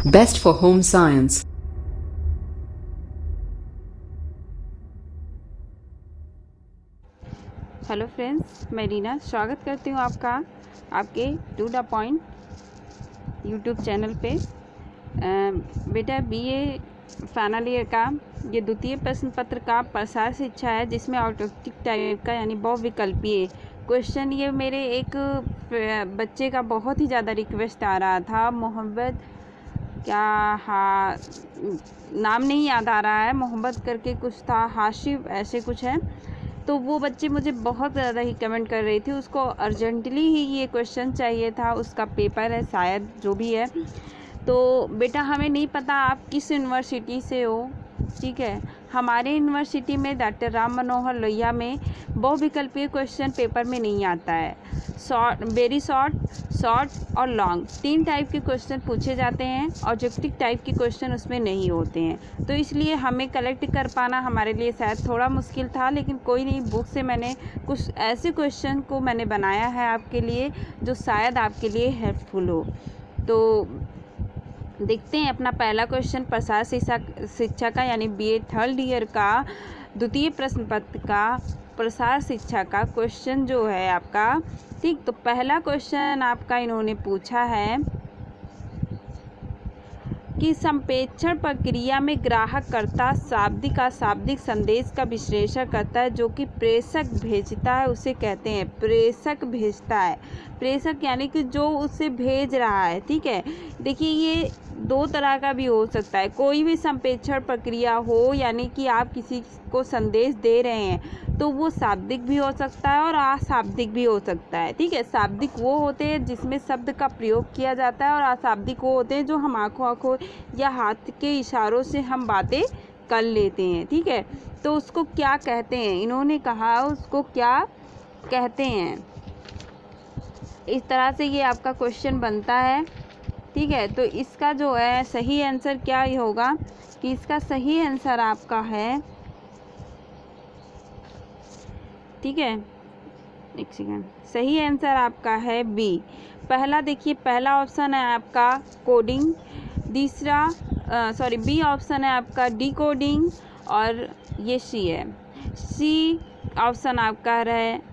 Best for home science. Hello friends, मैं रीना स्वागत करती हूँ आपका आपके to the point YouTube channel पे। बेटा बीए फाइनल ईयर का ये द्वितीय प्रश्न पत्र का प्रसार शिक्षा है, जिसमें ऑटोमेटिक टाइप का यानी बहुविकल्पीय क्वेश्चन। ये मेरे एक बच्चे का बहुत ही ज़्यादा रिक्वेस्ट आ रहा था, मोहम्मद क्या हाँ नाम नहीं याद आ रहा है, मोहम्मद करके कुछ था, हाशिफ ऐसे कुछ है। तो वो बच्चे मुझे बहुत ज़्यादा ही कमेंट कर रही थी, उसको अर्जेंटली ही ये क्वेश्चन चाहिए था, उसका पेपर है शायद जो भी है। तो बेटा हमें नहीं पता आप किस यूनिवर्सिटी से हो, ठीक है। हमारे यूनिवर्सिटी में डॉक्टर राम मनोहर लोहिया में बहुविकल्पीय क्वेश्चन पेपर में नहीं आता है। वेरी शॉर्ट और लॉन्ग, 3 टाइप के क्वेश्चन पूछे जाते हैं। ऑब्जेक्टिव टाइप के क्वेश्चन उसमें नहीं होते हैं, तो इसलिए हमें कलेक्ट कर पाना हमारे लिए शायद थोड़ा मुश्किल था। लेकिन कोई नहीं, बुक से मैंने कुछ ऐसे क्वेश्चन को मैंने बनाया है आपके लिए जो शायद आपके लिए हेल्पफुल हो। तो देखते हैं अपना पहला क्वेश्चन प्रसार शिक्षा का यानी बीए थर्ड ईयर का द्वितीय प्रश्न पत्र का प्रसार शिक्षा का क्वेश्चन जो है आपका, ठीक। तो पहला क्वेश्चन आपका इन्होंने पूछा है कि संप्रेषण प्रक्रिया में ग्राहककर्ता शाब्दिक संदेश का विश्लेषण करता है, जो कि प्रेषक भेजता है उसे कहते हैं प्रेषक भेजता है। प्रेषक यानी कि जो उसे भेज रहा है, ठीक है। देखिए ये 2 तरह का भी हो सकता है, कोई भी संप्रेषण प्रक्रिया हो, यानी कि आप किसी को संदेश दे रहे हैं तो वो शाब्दिक भी हो सकता है और अशाब्दिक भी हो सकता है, ठीक है। शाब्दिक वो होते हैं जिसमें शब्द का प्रयोग किया जाता है, और अशाब्दिक वो होते हैं जो हम आँखों या हाथ के इशारों से हम बातें कर लेते हैं, ठीक है। तो उसको क्या कहते हैं, इन्होंने कहा उसको क्या कहते हैं। इस तरह से ये आपका क्वेश्चन बनता है, ठीक है। तो इसका जो है सही आंसर क्या होगा कि इसका सही आंसर आपका है, ठीक है, एक सेकेंड, सही आंसर आपका है बी। पहला देखिए, पहला ऑप्शन है आपका कोडिंग, बी ऑप्शन है आपका डिकोडिंग, और ये सी है। सी ऑप्शन आपका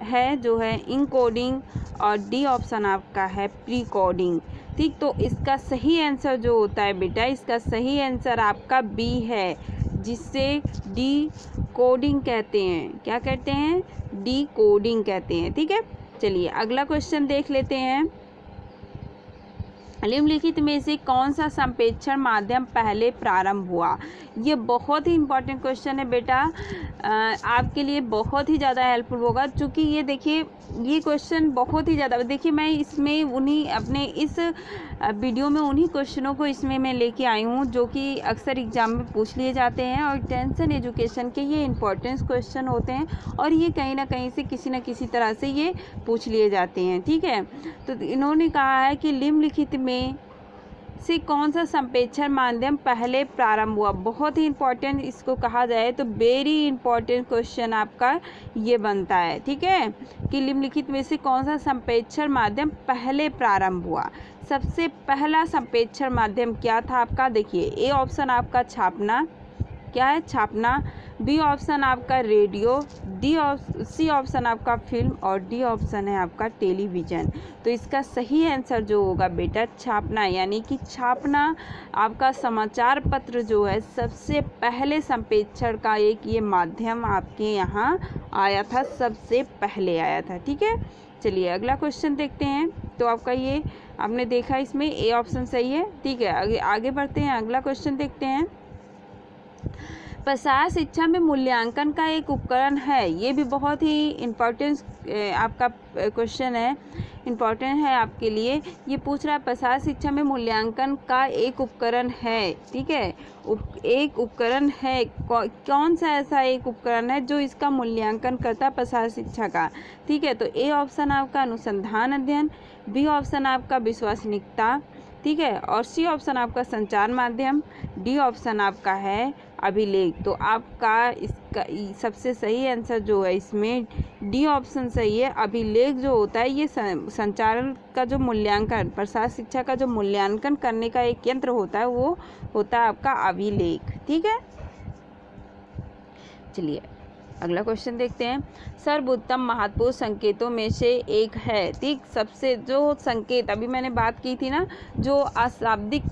है जो है इनकोडिंग, और डी ऑप्शन आपका है प्री कोडिंग, ठीक। तो इसका सही आंसर जो होता है बेटा, इसका सही आंसर आपका बी है, जिससे डी कोडिंग कहते हैं। क्या कहते हैं? डी कोडिंग कहते हैं, ठीक है। चलिए अगला क्वेश्चन देख लेते हैं। निम्नलिखित में से कौन सा संप्रेषण माध्यम पहले प्रारंभ हुआ? ये बहुत ही इंपॉर्टेंट क्वेश्चन है बेटा, आपके लिए बहुत ही ज़्यादा हेल्पफुल होगा, क्योंकि ये देखिए ये क्वेश्चन बहुत ही ज़्यादा, देखिए मैं इसमें उन्हीं अपने इस वीडियो में उन्हीं क्वेश्चनों को इसमें मैं लेके आई हूँ जो कि अक्सर एग्जाम में पूछ लिए जाते हैं, और टेंशन एजुकेशन के ये इंपॉर्टेंस क्वेश्चन होते हैं, और ये कहीं ना कहीं से किसी न किसी तरह से ये पूछ लिए जाते हैं, ठीक है। तो इन्होंने कहा है कि निम्नलिखित में से कौन सा संप्रेषण माध्यम पहले प्रारंभ हुआ। बहुत ही इंपॉर्टेंट इसको कहा जाए तो वेरी इंपॉर्टेंट क्वेश्चन आपका ये बनता है, ठीक है, कि निम्नलिखित में से कौन सा संप्रेषण माध्यम पहले प्रारंभ हुआ। सबसे पहला संप्रेषण माध्यम क्या था आपका? देखिए ए ऑप्शन आपका छापना, क्या है? छापना। बी ऑप्शन आपका रेडियो, सी ऑप्शन आपका फिल्म, और डी ऑप्शन है आपका टेलीविज़न। तो इसका सही आंसर जो होगा बेटा छापना, यानी कि छापना आपका समाचार पत्र जो है सबसे पहले संप्रेषण का एक ये माध्यम आपके यहाँ आया था, सबसे पहले आया था, ठीक है। चलिए अगला क्वेश्चन देखते हैं। तो आपका ये आपने देखा इसमें ए ऑप्शन सही है, ठीक है। आगे बढ़ते हैं, अगला क्वेश्चन देखते हैं। प्रसार शिक्षा में मूल्यांकन का एक उपकरण है, ये भी बहुत ही इम्पोर्टेंट आपका क्वेश्चन है, इम्पोर्टेंट है आपके लिए। ये पूछ रहा है प्रसार शिक्षा में मूल्यांकन का एक उपकरण है, ठीक है। एक उपकरण है, कौन सा ऐसा एक उपकरण है जो इसका मूल्यांकन करता है प्रसार शिक्षा का, ठीक है। तो ए ऑप्शन आपका अनुसंधान अध्ययन, बी ऑप्शन आपका विश्वसनीयता, ठीक है, और सी ऑप्शन आपका संचार माध्यम, डी ऑप्शन आपका है अभिलेख। तो आपका इसका सबसे सही आंसर जो है इसमें डी ऑप्शन सही है। अभिलेख जो होता है ये संचालन का जो मूल्यांकन, प्रसार शिक्षा का जो मूल्यांकन करने का एक यंत्र होता है वो होता है आपका अभिलेख। ठीक है, चलिए अगला क्वेश्चन देखते हैं। सर्वोत्तम महत्वपूर्ण संकेतों में से एक है। ठीक, सबसे जो संकेत अभी मैंने बात की थी ना, जो अशाब्दिक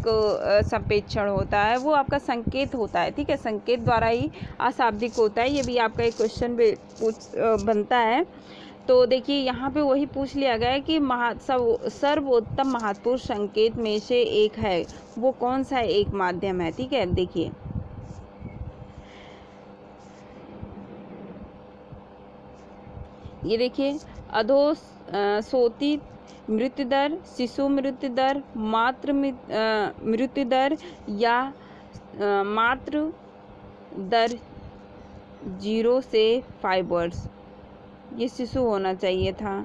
संप्रेषण होता है वो आपका संकेत होता है। ठीक है, संकेत द्वारा ही अशाब्दिक होता है। ये भी आपका एक क्वेश्चन बनता है। तो देखिए यहाँ पे वही पूछ लिया गया है कि सर्वोत्तम महत्वपूर्ण संकेत में से एक है, वो कौन सा एक माध्यम है। ठीक है, देखिए ये देखिए अधोसोतित मृत्यु दर, शिशु मृत्यु दर, मातृ मृत्यु दर या मातृ दर 0 से 5 वर्ष, ये शिशु होना चाहिए था।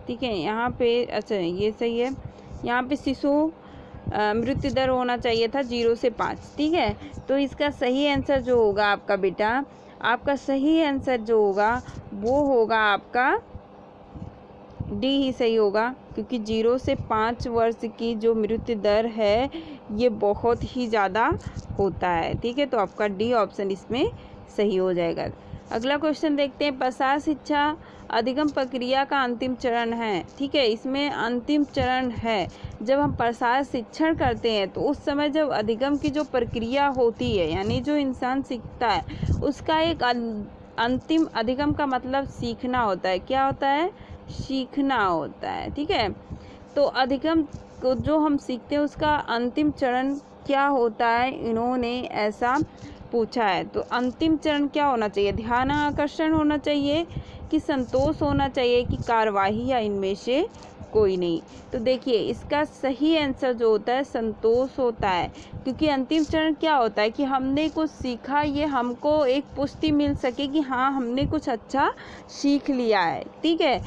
ठीक है, यहाँ पे अच्छा ये सही है, यहाँ पे शिशु मृत्यु दर होना चाहिए था 0 से 5। ठीक है, तो इसका सही आंसर जो होगा आपका बेटा, आपका सही आंसर जो होगा वो होगा आपका डी ही सही होगा, क्योंकि 0 से 5 वर्ष की जो मृत्यु दर है ये बहुत ही ज़्यादा होता है। ठीक है, तो आपका डी ऑप्शन इसमें सही हो जाएगा। अगला क्वेश्चन देखते हैं। प्रसार शिक्षा अधिगम प्रक्रिया का अंतिम चरण है। ठीक है, इसमें अंतिम चरण है। जब हम प्रसार शिक्षण करते हैं तो उस समय जब अधिगम की जो प्रक्रिया होती है, यानी जो इंसान सीखता है उसका एक अंतिम, अधिगम का मतलब सीखना होता है। क्या होता है? सीखना होता है। ठीक है, तो अधिगम को जो हम सीखते हैं उसका अंतिम चरण क्या होता है, इन्होंने ऐसा पूछा है। तो अंतिम चरण क्या होना चाहिए? ध्यान आकर्षण होना चाहिए कि संतोष होना चाहिए कि कार्यवाही, या इनमें से कोई नहीं। तो देखिए इसका सही आंसर जो होता है संतोष होता है, क्योंकि अंतिम चरण क्या होता है कि हमने कुछ सीखा, ये हमको एक पुष्टि मिल सके कि हाँ हमने कुछ अच्छा सीख लिया है। ठीक है,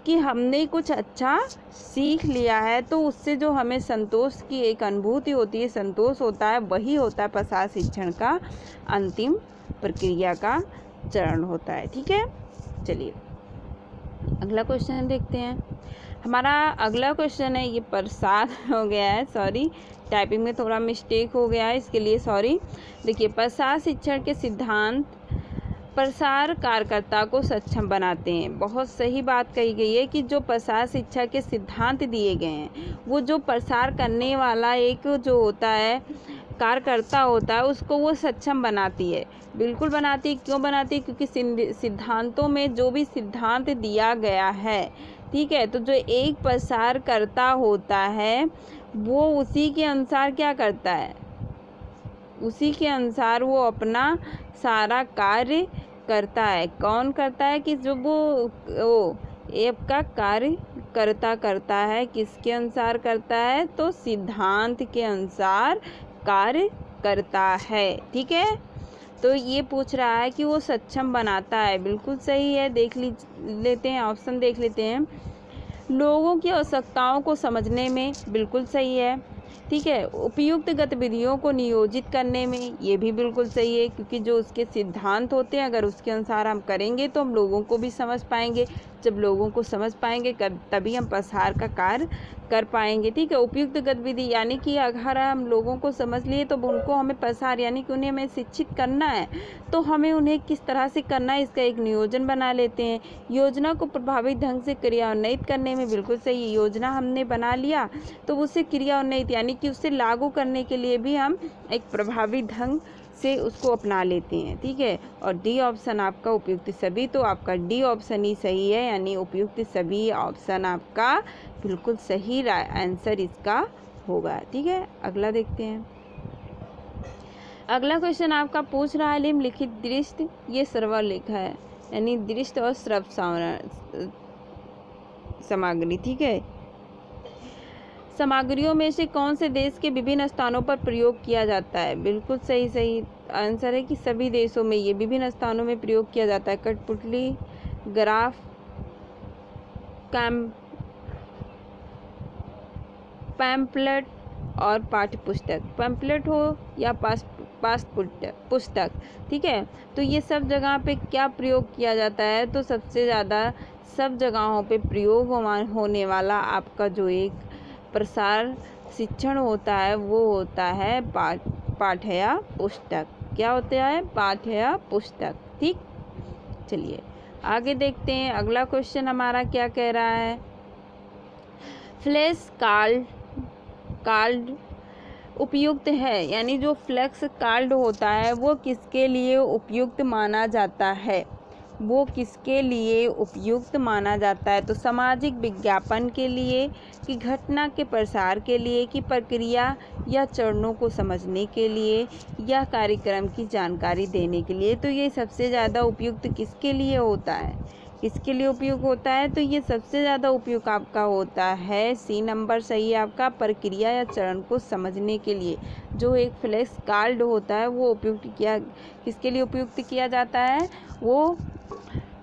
कि हमने कुछ अच्छा सीख लिया है, तो उससे जो हमें संतोष की एक अनुभूति होती है, संतोष होता है, वही होता है प्रसार शिक्षण का अंतिम प्रक्रिया का चरण होता है। ठीक है, चलिए अगला क्वेश्चन देखते हैं। हमारा अगला क्वेश्चन है, ये प्रसाद हो गया है, सॉरी टाइपिंग में थोड़ा मिस्टेक हो गया है, इसके लिए सॉरी। देखिए प्रसार शिक्षण के सिद्धांत प्रसार कार्यकर्ता को सक्षम बनाते हैं। बहुत सही बात कही गई है कि जो प्रसार शिक्षा के सिद्धांत दिए गए हैं वो जो प्रसार करने वाला एक जो होता है कार्यकर्ता होता है उसको वो सक्षम बनाती है। बिल्कुल बनाती है। क्यों बनाती है? क्योंकि सिद्धांतों में जो भी सिद्धांत दिया गया है, ठीक है, तो जो एक प्रसारकर्ता होता है वो उसी के अनुसार क्या करता है, उसी के अनुसार वो अपना सारा कार्य करता है। कौन करता है? कि जो वो ऐप का कार्य करता है। किसके अनुसार करता है? तो सिद्धांत के अनुसार कार्य करता है। ठीक है, तो ये पूछ रहा है कि वो सक्षम बनाता है। बिल्कुल सही है। लेते हैं ऑप्शन, देख लेते हैं। लोगों की आवश्यकताओं को समझने में, बिल्कुल सही है। ठीक है, उपयुक्त गतिविधियों को नियोजित करने में, ये भी बिल्कुल सही है, क्योंकि जो उसके सिद्धांत होते हैं अगर उसके अनुसार हम करेंगे तो हम लोगों को भी समझ पाएंगे। जब लोगों को समझ पाएंगे तभी हम प्रसार का कार्य कर पाएंगे। ठीक है, उपयुक्त गतिविधि यानी कि अगर हम लोगों को समझ लिए तो उनको हमें प्रसार यानी कि उन्हें हमें शिक्षित करना है, तो हमें उन्हें किस तरह से करना है इसका एक नियोजन बना लेते हैं। योजना को प्रभावी ढंग से क्रियान्वित करने में, बिल्कुल सही। योजना हमने बना लिया तो उससे क्रियान्वित यानी कि उससे लागू करने के लिए भी हम एक प्रभावी ढंग से उसको अपना लेते हैं। ठीक है, और डी ऑप्शन आपका उपयुक्त सभी, तो आपका डी ऑप्शन ही सही है, यानी उपयुक्त सभी ऑप्शन आपका बिल्कुल सही आंसर इसका होगा। ठीक है, अगला देखते हैं। अगला क्वेश्चन आपका पूछ रहा है निम्नलिखित दृश्य, ये सर्वलेख है, यानी दृश्य और श्रव्य सामग्री। ठीक है, सामग्रियों में से कौन से देश के विभिन्न स्थानों पर प्रयोग किया जाता है? बिल्कुल सही आंसर है कि सभी देशों में ये विभिन्न स्थानों में प्रयोग किया जाता है। कठपुतली, ग्राफ, पैम्पलेट और पाठ्य पुस्तक। पैम्पलेट हो या पाठ्य पुस्तक। ठीक है, तो ये सब जगह पे क्या प्रयोग किया जाता है, तो सबसे ज़्यादा सब जगहों पे प्रयोग होने वाला आपका जो एक प्रसार शिक्षण होता है वो होता है पाठ्य पुस्तक। क्या होता है? पाठ्य पुस्तक। ठीक, चलिए आगे देखते हैं। अगला क्वेश्चन हमारा क्या कह रहा है, फ्लैश कार्ड उपयुक्त है, यानी जो फ्लैश कार्ड होता है वो किसके लिए उपयुक्त माना जाता है, वो किसके लिए उपयुक्त माना जाता है, तो सामाजिक विज्ञापन के लिए, कि घटना के प्रसार के लिए, कि प्रक्रिया या चरणों को समझने के लिए, या कार्यक्रम की जानकारी देने के लिए। तो ये सबसे ज़्यादा उपयुक्त किसके लिए होता है, किसके लिए उपयुक्त होता है, तो ये सबसे ज़्यादा उपयुक्त आपका होता है सी नंबर सही है आपका, प्रक्रिया या चरण को समझने के लिए। जो एक फ्लैश कार्ड होता है वो किसके लिए उपयुक्त किया जाता है, वो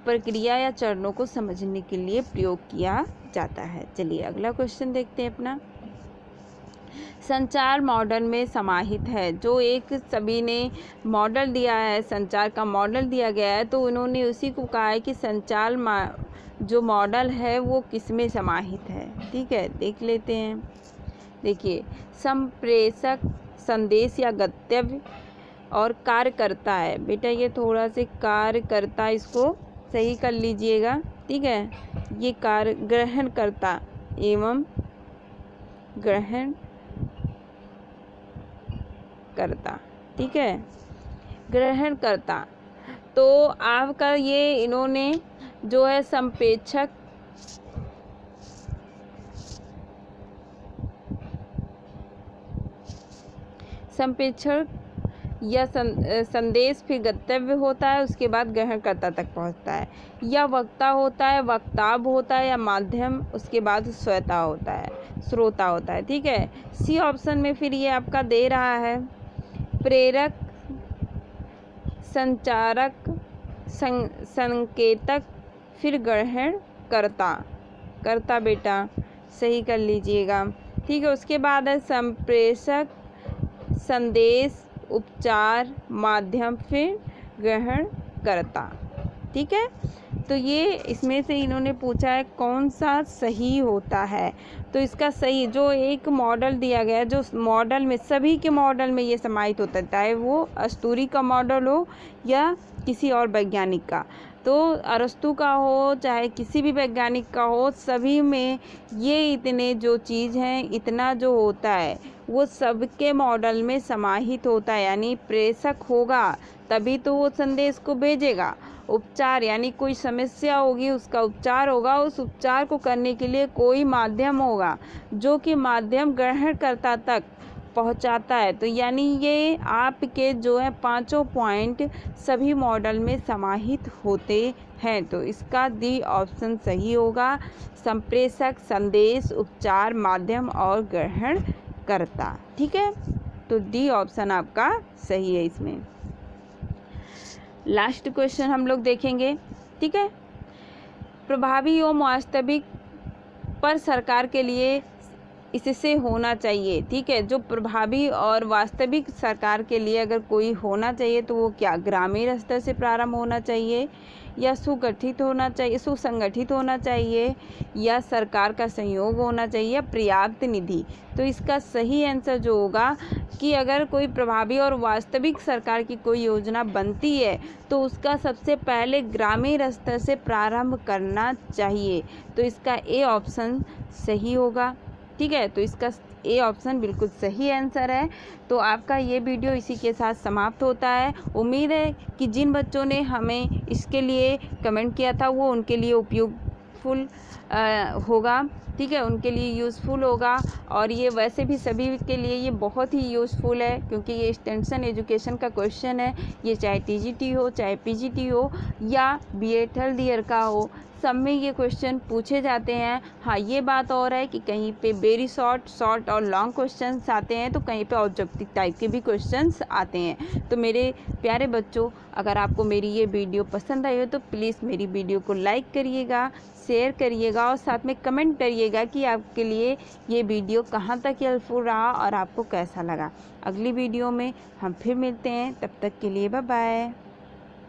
प्रक्रिया या चरणों को समझने के लिए प्रयोग किया जाता है। चलिए अगला क्वेश्चन देखते हैं अपना। संचार मॉडल में समाहित है, जो एक सभी ने मॉडल दिया है, संचार का मॉडल दिया गया है, तो उन्होंने उसी को कहा है कि संचार जो मॉडल है वो किस में समाहित है। ठीक है, देख लेते हैं। देखिए, संप्रेषक, संदेश या गंतव्य और कार्यकर्ता है। बेटा ये थोड़ा से कार्यकर्ता इसको सही कर लीजिएगा। ठीक है, ये कार्य ग्रहणकर्ता एवं ग्रहण करता। ठीक है, ग्रहण करता। तो आपका ये इन्होंने जो है संप्रेषक या संदेश फिर गंतव्य होता है, उसके बाद ग्रहणकर्ता तक पहुंचता है, या वक्ता होता है, वक्ताव होता है, या माध्यम, उसके बाद श्रोता होता है। ठीक है, सी ऑप्शन में फिर ये आपका दे रहा है प्रेरक, संचारक, संकेतक, फिर करता बेटा सही कर लीजिएगा। ठीक है, उसके बाद है संप्रेषक, संदेश, उपचार, माध्यम, फिर ग्रहणकर्ता। ठीक है, तो ये इसमें से इन्होंने पूछा है कौन सा सही होता है, तो इसका सही जो एक मॉडल दिया गया है, जो मॉडल में सभी के मॉडल में ये समाहित होता है, चाहे वो अस्तूरी का मॉडल हो या किसी और वैज्ञानिक का, तो अरस्तु का हो चाहे किसी भी वैज्ञानिक का हो, सभी में ये इतने जो चीज़ हैं, इतना जो होता है वो सबके मॉडल में समाहित होता है। यानी प्रेषक होगा तभी तो वो संदेश को भेजेगा, उपचार यानी कोई समस्या होगी उसका उपचार होगा, उस उपचार को करने के लिए कोई माध्यम होगा जो कि माध्यम ग्रहणकर्ता तक पहुंचाता है। तो यानी ये आपके जो है पांचों पॉइंट सभी मॉडल में समाहित होते हैं, तो इसका डी ऑप्शन सही होगा, संप्रेषक, संदेश, उपचार, माध्यम और ग्रहणकर्ता। ठीक है, तो डी ऑप्शन आपका सही है इसमें। लास्ट क्वेश्चन हम लोग देखेंगे। ठीक है, प्रभावी एवं वास्तविक पर सरकार के लिए इससे होना चाहिए। ठीक है, जो प्रभावी और वास्तविक सरकार के लिए अगर कोई होना चाहिए तो वो क्या, ग्रामीण स्तर से प्रारंभ होना चाहिए, या सुसंगठित होना चाहिए, या सरकार का सहयोग होना चाहिए, या पर्याप्त निधि। तो इसका सही आंसर जो होगा कि अगर कोई प्रभावी और वास्तविक सरकार की कोई योजना बनती है तो उसका सबसे पहले ग्रामीण स्तर से प्रारंभ करना चाहिए, तो इसका ए ऑप्शन सही होगा। ठीक है, तो इसका ए ऑप्शन बिल्कुल सही आंसर है। तो आपका ये वीडियो इसी के साथ समाप्त होता है। उम्मीद है कि जिन बच्चों ने हमें इसके लिए कमेंट किया था वो उनके लिए उपयोगफुल होगा। ठीक है, उनके लिए यूज़फुल होगा, और ये वैसे भी सभी के लिए ये बहुत ही यूज़फुल है क्योंकि ये एक्सटेंशन एजुकेशन का क्वेश्चन है। ये चाहे टीजीटी हो, चाहे पीजीटी हो, या बीएड थर्ड ईयर का हो, सब में ये क्वेश्चन पूछे जाते हैं। हाँ, ये बात और है कि कहीं पे वेरी शॉर्ट और लॉन्ग क्वेश्चंस आते हैं, तो कहीं पे ऑब्जेक्टिव टाइप के भी क्वेश्चंस आते हैं। तो मेरे प्यारे बच्चों, अगर आपको मेरी ये वीडियो पसंद आई हो तो प्लीज़ मेरी वीडियो को लाइक करिएगा, शेयर करिएगा कीजिएगा और साथ में कमेंट करिएगा कि आपके लिए ये वीडियो कहाँ तक हेल्पफुल रहा और आपको कैसा लगा। अगली वीडियो में हम फिर मिलते हैं, तब तक के लिए बाय बाय।